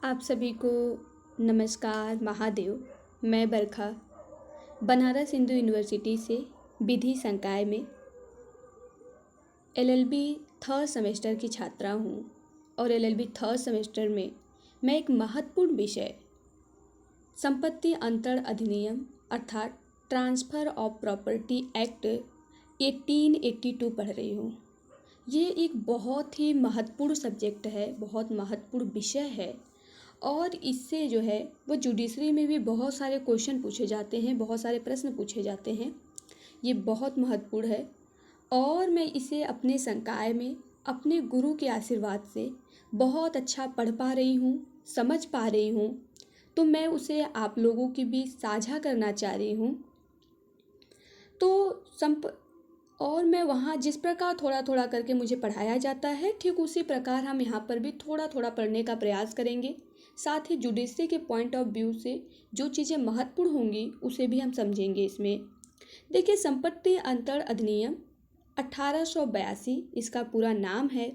आप सभी को नमस्कार महादेव। मैं बरखा बनारस हिंदू यूनिवर्सिटी से विधि संकाय में एलएलबी थर्ड सेमेस्टर की छात्रा हूँ और एलएलबी थर्ड सेमेस्टर में मैं एक महत्वपूर्ण विषय संपत्ति अंतरण अधिनियम अर्थात ट्रांसफ़र ऑफ प्रॉपर्टी एक्ट 1882 पढ़ रही हूँ। ये एक बहुत ही महत्वपूर्ण सब्जेक्ट है, बहुत महत्वपूर्ण विषय है और इससे जो है वो जुडिशरी में भी बहुत सारे क्वेश्चन पूछे जाते हैं, बहुत सारे प्रश्न पूछे जाते हैं। ये बहुत महत्वपूर्ण है और मैं इसे अपने संकाय में अपने गुरु के आशीर्वाद से बहुत अच्छा पढ़ पा रही हूँ, समझ पा रही हूँ, तो मैं उसे आप लोगों के बीच साझा करना चाह रही हूँ। और मैं वहाँ जिस प्रकार थोड़ा थोड़ा करके मुझे पढ़ाया जाता है, ठीक उसी प्रकार हम यहाँ पर भी थोड़ा थोड़ा पढ़ने का प्रयास करेंगे। साथ ही जुडिशरी के पॉइंट ऑफ व्यू से जो चीज़ें महत्वपूर्ण होंगी उसे भी हम समझेंगे इसमें। देखिए, संपत्ति अंतरण अधिनियम 1882 इसका पूरा नाम है।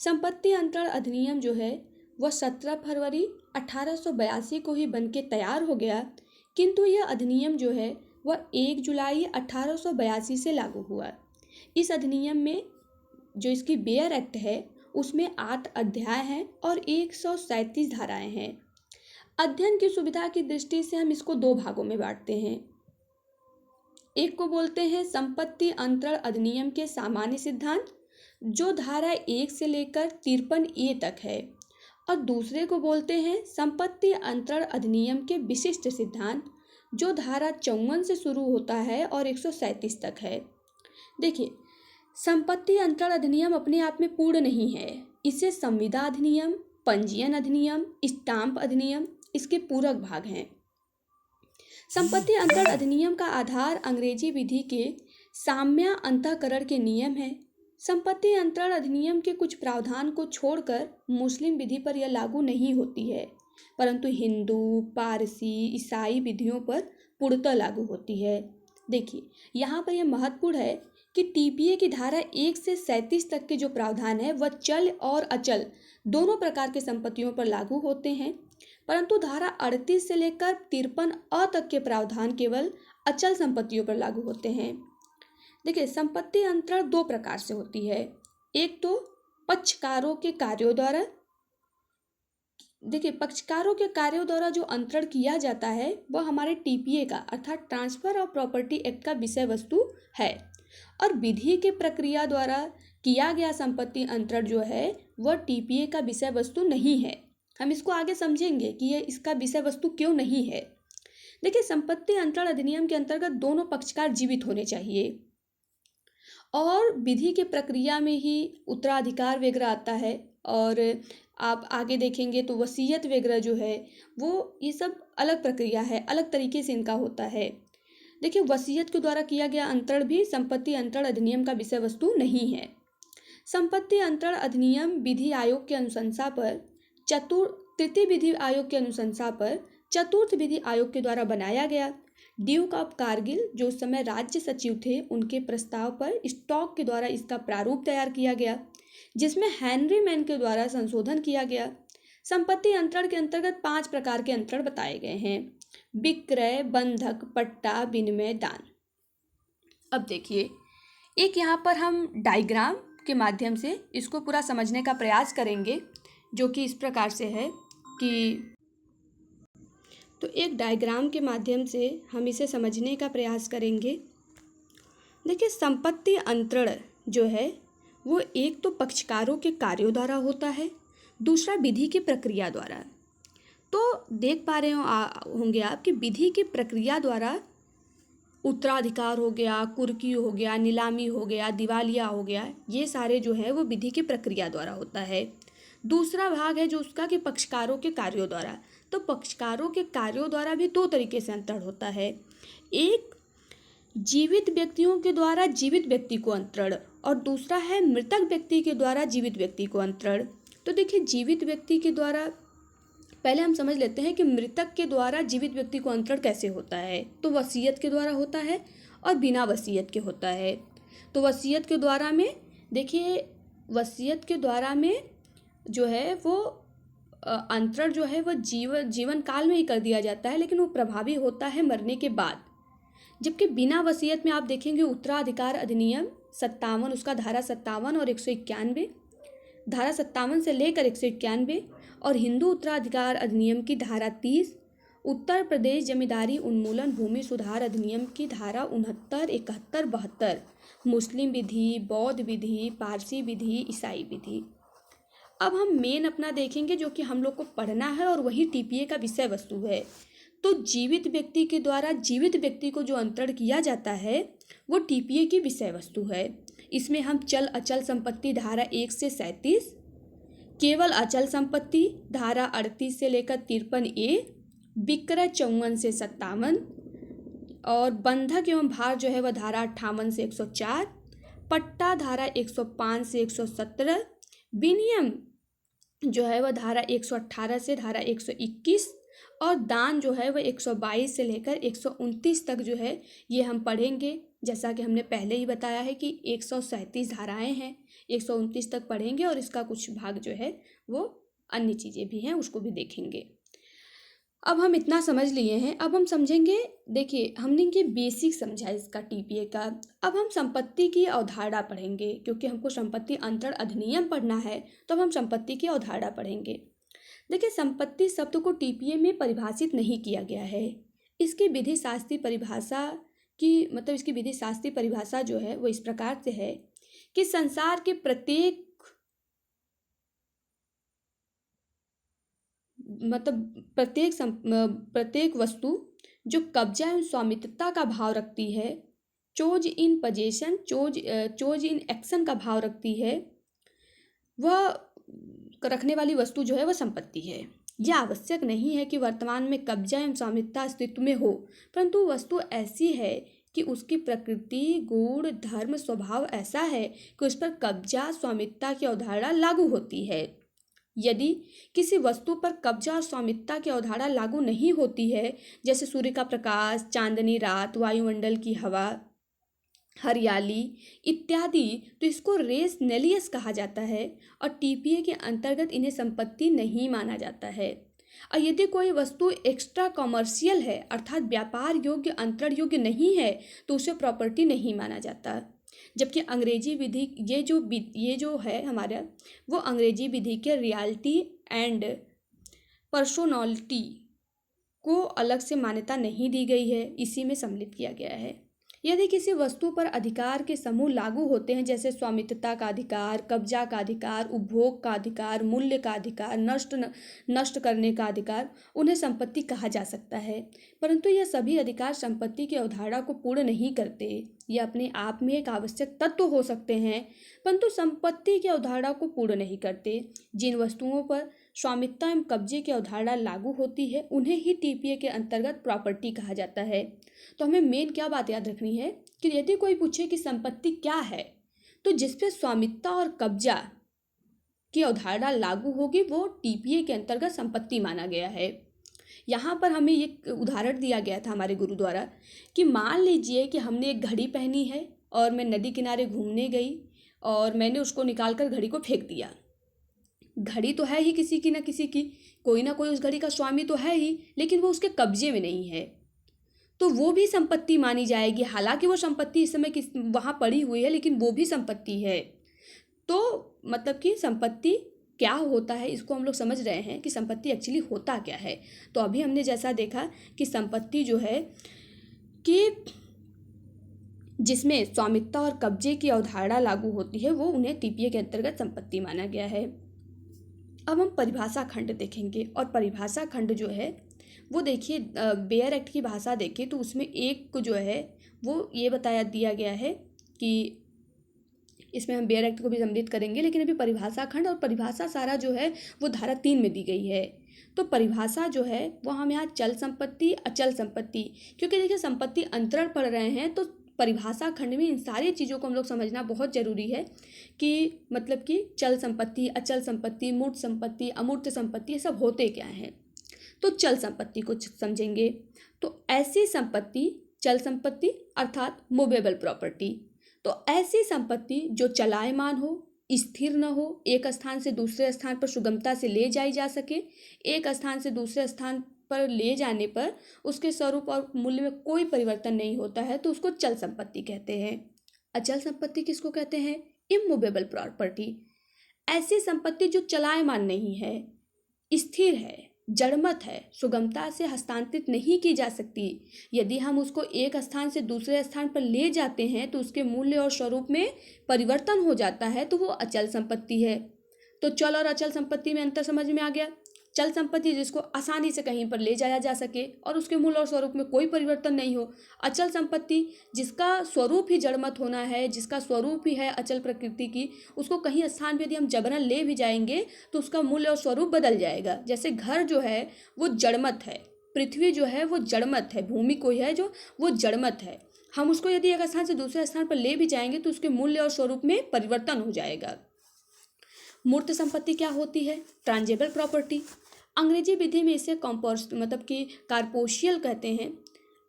संपत्ति अंतरण अधिनियम जो है वह 17 फरवरी 1882 को ही बन के तैयार हो गया, किंतु यह अधिनियम जो है वह 1 जुलाई 1882 से लागू हुआ। इस अधिनियम में जो इसकी बेयर एक्ट है उसमें 8 अध्याय हैं और 137 धाराएं हैं। अध्ययन की सुविधा की दृष्टि से हम इसको 2 भागों में बांटते हैं। एक को बोलते हैं संपत्ति अंतरण अधिनियम के सामान्य सिद्धांत, जो धारा 1 से लेकर 53A तक है, और दूसरे को बोलते हैं संपत्ति अंतरण अधिनियम के विशिष्ट सिद्धांत, जो धारा 54 से शुरू होता है और 137 तक है। देखिए, संपत्ति अंतरण अधिनियम अपने आप में पूर्ण नहीं है। इसे संविदा अधिनियम, पंजीयन अधिनियम, स्टाम्प अधिनियम इसके पूरक भाग हैं। संपत्ति अंतरण अधिनियम का आधार अंग्रेजी विधि के साम्या अंतःकरण के नियम है। संपत्ति अंतरण अधिनियम के कुछ प्रावधान को छोड़कर मुस्लिम विधि पर यह लागू नहीं होती है, परंतु हिंदू, पारसी, ईसाई विधियों पर पूर्णतः लागू होती है। देखिए, यहाँ पर यह महत्वपूर्ण है कि टीपीए की धारा 1 से 37 तक के जो प्रावधान है वह चल और अचल दोनों प्रकार के संपत्तियों पर लागू होते हैं, परंतु धारा 38 से लेकर 53A तक के प्रावधान केवल अचल संपत्तियों पर लागू होते हैं। देखिए, संपत्ति अंतरण 2 प्रकार से होती है। एक तो पक्षकारों के कार्यों द्वारा। देखिए, पक्षकारों के कार्यों द्वारा जो अंतरण किया जाता है वह हमारे टीपीए का अर्थात ट्रांसफर ऑफ प्रॉपर्टी एक्ट का विषय वस्तु है, और विधि के प्रक्रिया द्वारा किया गया संपत्ति अंतरण जो है वह टीपीए का विषय वस्तु नहीं है। हम इसको आगे समझेंगे कि यह इसका विषय वस्तु क्यों नहीं है। देखिए, संपत्ति अंतरण अधिनियम के अंतर्गत दोनों पक्षकार जीवित होने चाहिए और विधि के प्रक्रिया में ही उत्तराधिकार वगैरह आता है, और आप आगे देखेंगे तो वसीयत वगैरह जो है वो ये सब अलग प्रक्रिया है, अलग तरीके से इनका होता है। देखिए, वसीयत के द्वारा किया गया अंतरण भी संपत्ति अंतरण अधिनियम का विषय वस्तु नहीं है। संपत्ति अंतरण अधिनियम विधि आयोग के अनुशंसा पर तृतीय विधि आयोग के अनुशंसा पर चतुर्थ विधि आयोग के द्वारा बनाया गया। ड्यूक ऑफ कारगिल जो उस समय राज्य सचिव थे, उनके प्रस्ताव पर स्टॉक के द्वारा इसका प्रारूप तैयार किया गया, जिसमें हेनरी मैन के द्वारा संशोधन किया गया। संपत्ति अंतरण के अंतर्गत 5 प्रकार के अंतरण बताए गए हैं: विक्रय, बंधक, पट्टा, विनिमय, दान। अब देखिए, एक यहाँ पर हम डायग्राम के माध्यम से इसको पूरा समझने का प्रयास करेंगे, जो कि इस प्रकार से है कि तो एक डायग्राम के माध्यम से हम इसे समझने का प्रयास करेंगे। देखिए, संपत्ति अंतरण जो है वो एक तो पक्षकारों के कार्यों द्वारा होता है, दूसरा विधि की प्रक्रिया द्वारा। तो देख पा रहे होंगे आप कि विधि की प्रक्रिया द्वारा उत्तराधिकार हो गया, कुर्की हो गया, नीलामी हो गया, दिवालिया हो गया, ये सारे जो है वो विधि की प्रक्रिया द्वारा होता है। दूसरा भाग है जो उसका कि पक्षकारों के कार्यों द्वारा। तो पक्षकारों के कार्यों द्वारा भी 2 तरीके से अंतरण होता है। एक जीवित व्यक्तियों के द्वारा जीवित व्यक्ति को अंतरण, और दूसरा है मृतक व्यक्ति के द्वारा जीवित व्यक्ति को अंतरण। तो देखिए, जीवित व्यक्ति के द्वारा पहले हम समझ लेते हैं कि मृतक के द्वारा जीवित व्यक्ति को अंतरण कैसे होता है। तो वसीयत के द्वारा होता है और बिना वसीयत के होता है। तो वसीयत के द्वारा में देखिए, वसीयत के द्वारा में जो है वो अंतरण जो है वह जीवन काल में ही कर दिया जाता है, लेकिन वो प्रभावी होता है मरने के बाद। जबकि बिना वसीयत में आप देखेंगे उत्तराधिकार अधिनियम 57, उसका धारा 57 और 191, धारा 57 से लेकर 191, और हिंदू उत्तराधिकार अधिनियम की धारा 30, उत्तर प्रदेश जमींदारी उन्मूलन भूमि सुधार अधिनियम की धारा 69, 71, 72, मुस्लिम विधि, बौद्ध विधि, पारसी विधि, ईसाई विधि। अब हम मेन अपना देखेंगे जो कि हम लोग को पढ़ना है और वही टीपीए का विषय वस्तु है। तो जीवित व्यक्ति के द्वारा जीवित व्यक्ति को जो अंतरण किया जाता है वो टीपीए की विषय वस्तु है। इसमें हम चल अचल संपत्ति धारा 1 से 37, केवल अचल संपत्ति धारा 38 से लेकर 53A, विक्रय 54 से 57, और बंधक एवं भार जो है वह धारा 58 से 104, पट्टा धारा 105 से 117, विनियम जो है वह धारा 118 से धारा 121, और दान जो है वह 122 से लेकर 129 तक जो है ये हम पढ़ेंगे। जैसा कि हमने पहले ही बताया है कि 137 धाराएं हैं, 129 तक पढ़ेंगे और इसका कुछ भाग जो है वो अन्य चीज़ें भी हैं उसको भी देखेंगे। अब हम इतना समझ लिए हैं, अब हम समझेंगे। देखिए हमने ये बेसिक समझा इसका टीपीए का। अब हम संपत्ति की अवधारणा पढ़ेंगे, क्योंकि हमको संपत्ति अंतरण अधिनियम पढ़ना है, तो अब हम संपत्ति की अवधारणा पढ़ेंगे। देखिए संपत्ति शब्द को टीपीए में परिभाषित नहीं किया गया है। इसकी विधि शास्त्रीय परिभाषा की मतलब इसकी विधि शास्त्रीय परिभाषा जो है वो इस प्रकार से है कि संसार के प्रत्येक वस्तु जो कब्जा एवं स्वामित्वता का भाव रखती है, chose in possession chose in action का भाव रखती है, वह रखने वाली वस्तु जो है वह संपत्ति है। यह आवश्यक नहीं है कि वर्तमान में कब्जा एवं स्वामित्वता अस्तित्व में हो, परंतु वस्तु ऐसी है कि उसकी प्रकृति, गुण, धर्म, स्वभाव ऐसा है कि उस पर कब्जा स्वामित्वता की अवधारणा लागू होती है। यदि किसी वस्तु पर कब्जा और स्वामित्वता की अवधारणा लागू नहीं होती है, जैसे सूर्य का प्रकाश, चांदनी रात, वायुमंडल की हवा, हरियाली इत्यादि, तो इसको रेस नेलियस कहा जाता है और टीपीए के अंतर्गत इन्हें संपत्ति नहीं माना जाता है। और यदि कोई वस्तु एक्स्ट्रा कॉमर्शियल है अर्थात व्यापार योग्य, अंतरण योग्य नहीं है, तो उसे प्रॉपर्टी नहीं माना जाता। जबकि अंग्रेजी विधि ये जो है हमारा वो अंग्रेजी विधि के रियलिटी एंड पर्सोनलिटी को अलग से मान्यता नहीं दी गई है, इसी में सम्मिलित किया गया है। यदि किसी वस्तु पर अधिकार के समूह लागू होते हैं, जैसे स्वामित्वता का अधिकार, कब्जा का अधिकार, उपभोग का अधिकार, मूल्य का अधिकार, नष्ट करने का अधिकार, उन्हें संपत्ति कहा जा सकता है। परंतु यह सभी अधिकार संपत्ति की अवधारणा को पूर्ण नहीं करते। ये अपने आप में एक आवश्यक तत्व हो सकते हैं, परंतु संपत्ति की अवधारणा को पूर्ण नहीं करते। जिन वस्तुओं पर स्वामित्व एवं कब्जे की अवधारणा लागू होती है उन्हें ही टीपीए के अंतर्गत प्रॉपर्टी कहा जाता है। तो हमें मेन क्या बात याद रखनी है कि यदि कोई पूछे कि संपत्ति क्या है, तो जिस पे स्वामित्व और कब्जा की अवधारणा लागू होगी वो टीपीए के अंतर्गत संपत्ति माना गया है। यहाँ पर हमें एक उदाहरण दिया गया था हमारे गुरु द्वारा कि मान लीजिए कि हमने एक घड़ी पहनी है और मैं नदी किनारे घूमने गई और मैंने उसको निकाल कर घड़ी को फेंक दिया। घड़ी तो है ही किसी की ना किसी की, कोई ना कोई उस घड़ी का स्वामी तो है ही, लेकिन वो उसके कब्जे में नहीं है, तो वो भी संपत्ति मानी जाएगी। हालांकि वो संपत्ति इस समय वहाँ पड़ी हुई है, लेकिन वो भी संपत्ति है। तो मतलब कि संपत्ति क्या होता है इसको हम लोग समझ रहे हैं कि संपत्ति एक्चुअली होता क्या है। तो अभी हमने जैसा देखा कि संपत्ति जो है कि जिसमें स्वामित्व और कब्जे की अवधारणा लागू होती है वो उन्हें टीपीए के अंतर्गत संपत्ति माना गया है। अब हम परिभाषा खंड देखेंगे, और परिभाषा खंड जो है वो देखिए बेयर एक्ट की भाषा देखें तो उसमें एक जो है वो ये बताया दिया गया है कि इसमें हम बेयर एक्ट को भी सम्मिलित करेंगे, लेकिन अभी परिभाषा खंड और परिभाषा सारा जो है वो धारा 3 में दी गई है। तो परिभाषा जो है वो हम यहाँ चल संपत्ति, अचल संपत्ति, क्योंकि देखिए संपत्ति अंतरण पढ़ रहे हैं तो परिभाषा खंड में इन सारी चीज़ों को हम लोग समझना बहुत ज़रूरी है कि मतलब कि चल संपत्ति, अचल संपत्ति, मूर्त संपत्ति, अमूर्त संपत्ति, ये सब होते क्या हैं। तो चल संपत्ति को समझेंगे तो ऐसी संपत्ति, चल संपत्ति अर्थात मूवेबल प्रॉपर्टी, तो ऐसी संपत्ति जो चलायमान हो, स्थिर न हो, एक स्थान से दूसरे स्थान पर सुगमता से ले जाई जा सके। एक स्थान से दूसरे स्थान पर ले जाने पर उसके स्वरूप और मूल्य में कोई परिवर्तन नहीं होता है तो उसको चल संपत्ति कहते हैं। अचल संपत्ति किसको कहते हैं? Immovable property. ऐसी संपत्ति जो चलायमान नहीं है, स्थिर है, जड़मत है, सुगमता से हस्तांतरित नहीं की जा सकती। यदि हम उसको एक स्थान से दूसरे स्थान पर ले जाते हैं तो उसके मूल्य और स्वरूप में परिवर्तन हो जाता है तो वो अचल संपत्ति है। तो चल और अचल संपत्ति में अंतर समझ में आ गया। चल संपत्ति जिसको आसानी से कहीं पर ले जाया जा सके और उसके मूल्य और स्वरूप में कोई परिवर्तन नहीं हो। अचल संपत्ति जिसका स्वरूप ही जड़मत होना है, जिसका स्वरूप ही है अचल प्रकृति की, उसको कहीं स्थान पर यदि हम जबरन ले भी जाएंगे तो उसका मूल्य और स्वरूप बदल जाएगा। जैसे घर जो है वो जड़मत है, पृथ्वी जो है वो जड़मत है, भूमि कोई है जो वो जड़मत है। हम उसको यदि एक स्थान से दूसरे स्थान पर ले भी जाएंगे तो उसके मूल्य और स्वरूप में परिवर्तन हो जाएगा। मूर्त संपत्ति क्या होती है? ट्रांजेबल प्रॉपर्टी। अंग्रेजी विधि में इसे मतलब कि कार्पोशियल कहते हैं।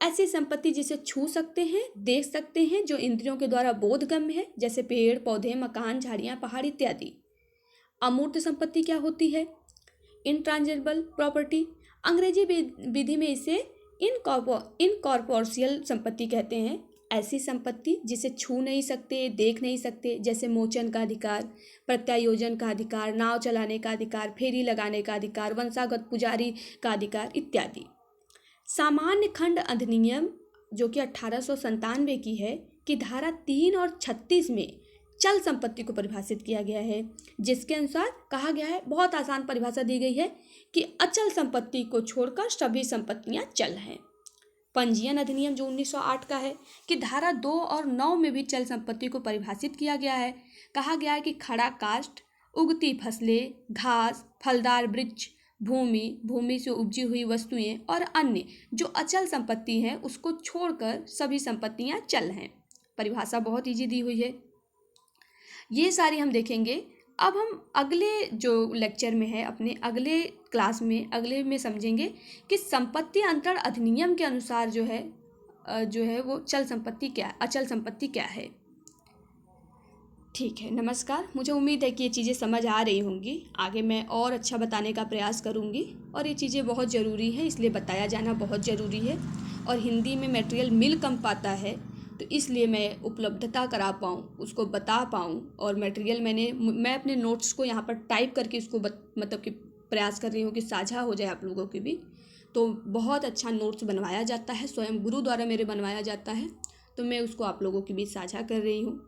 ऐसी संपत्ति जिसे छू सकते हैं, देख सकते हैं, जो इंद्रियों के द्वारा बोधगम्य है, जैसे पेड़ पौधे, मकान, झाड़ियाँ, पहाड़ इत्यादि। अमूर्त संपत्ति क्या होती है? इनट्रांजेबल प्रॉपर्टी। अंग्रेजी विधि में इसे इनकॉर्पोरियल संपत्ति कहते हैं। ऐसी संपत्ति जिसे छू नहीं सकते, देख नहीं सकते, जैसे मोचन का अधिकार, प्रत्यायोजन का अधिकार, नाव चलाने का अधिकार, फेरी लगाने का अधिकार, वंशागत पुजारी का अधिकार इत्यादि। सामान्य खंड अधिनियम जो कि 1897 की है कि धारा 3 और 36 में चल संपत्ति को परिभाषित किया गया है, जिसके अनुसार कहा गया है, बहुत आसान परिभाषा दी गई है कि अचल संपत्ति को छोड़कर सभी संपत्तियां चल हैं। पंजीयन अधिनियम जो 1908 का है कि धारा 2 और 9 में भी चल संपत्ति को परिभाषित किया गया है। कहा गया है कि खड़ा काष्ठ, उगती फसलें, घास, फलदार वृक्ष, भूमि से उपजी हुई वस्तुएं और अन्य जो अचल संपत्ति हैं उसको छोड़कर सभी संपत्तियां चल हैं। परिभाषा बहुत ईजी दी हुई है। ये सारी हम देखेंगे। अब हम अगले जो लेक्चर में है, अपने अगले क्लास में अगले में समझेंगे कि संपत्ति अंतरण अधिनियम के अनुसार जो है वो चल संपत्ति क्या, अचल संपत्ति क्या है। ठीक है, नमस्कार। मुझे उम्मीद है कि ये चीज़ें समझ आ रही होंगी। आगे मैं और अच्छा बताने का प्रयास करूँगी और ये चीज़ें बहुत ज़रूरी है, इसलिए बताया जाना बहुत ज़रूरी है। और हिंदी में मटेरियल मिल कम पाता है तो इसलिए मैं उपलब्धता करा पाऊँ, उसको बता पाऊँ। और मटेरियल मैं अपने नोट्स को यहाँ पर टाइप करके उसको मतलब कि प्रयास कर रही हूँ कि साझा हो जाए आप लोगों की भी। तो बहुत अच्छा नोट्स बनवाया जाता है, स्वयं गुरु द्वारा मेरे बनवाया जाता है, तो मैं उसको आप लोगों के बीच साझा कर रही हूँ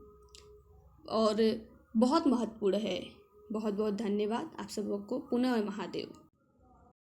और बहुत महत्वपूर्ण है। बहुत बहुत धन्यवाद आप सबको। पुनः महादेव।